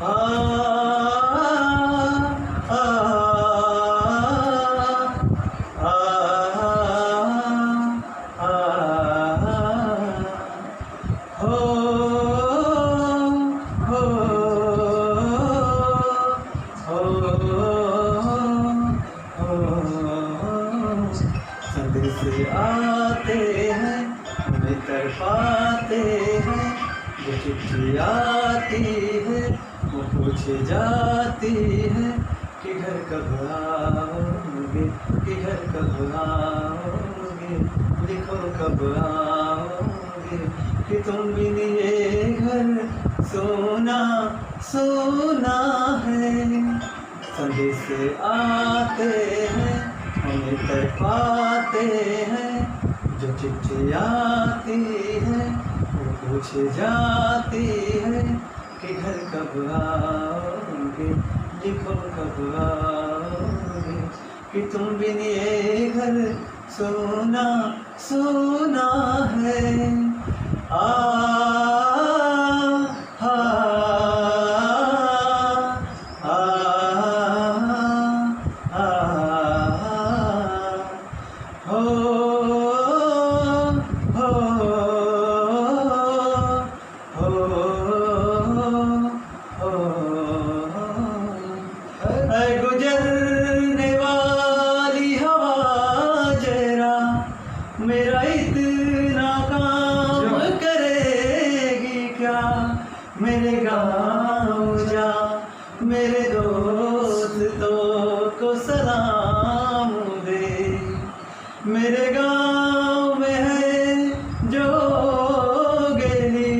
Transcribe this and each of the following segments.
आ आ आ हो हो संदेश आते हैं हमें तड़पाते हैं, जो चिट्ठी आती है वो पूछे जाती है कि घर कब आओगे, कि घर कब आओगे, लिखो कब आओगे, कि तुम भी ये घर सोना सोना है। संदेश आते हैं हमें तड़पाते हैं, जो चिट्ठी आती है वो पूछ जाती है कि घर कब आओगे, लिखो कब आओगे, कि तुम बिन ये घर सोना सोना है। हो हो ऐ गुजरने वाली हवा जरा मेरा इतना काम करेगी क्या, मेरे गाँव जा मेरे दोस्तों को सलाम दे, मेरे गाँव में है जो गेली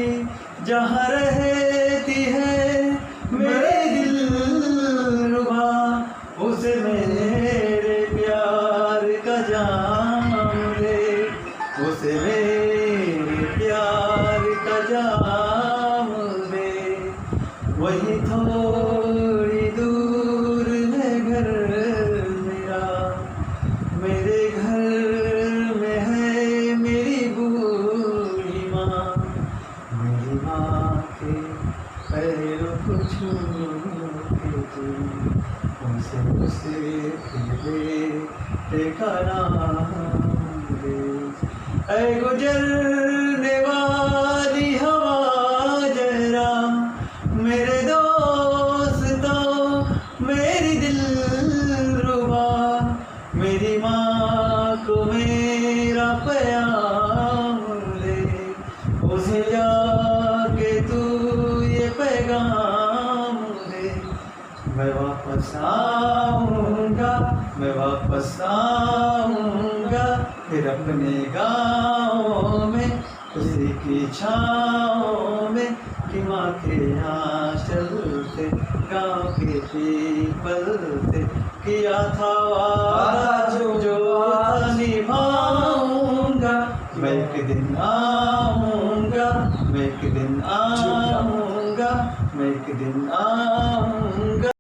जहाँ रहती है मेरे दिलरुबा, उसे मेरे प्यार का जाम दे, उसे मेरे प्यार का जाम दे। वही थोड़ी दूर है घर मेरा, मेरे घर में है मेरी बूढ़ी माँ, मेरी माँ के पैरों को छू के तू उसे देखा नाम दे। ऐ गुजरने वाली हवा जरा मेरे दोस्तों मेरी दिलरुबा, मेरी माँ को मेरा प्याम दे, उसे जाके तू ये पैगाम दे। मैं वापस आऊँगा, मैं वापस आऊँगा फिर अपने गाँव में, उसी की छाँव में, कि माँ के आँचल से गाँव के पीपल से किया था वादा जो निभाऊंगा। मैं एक दिन आऊँगा, मैं एक दिन आऊँगा, मैं एक दिन आऊँगा।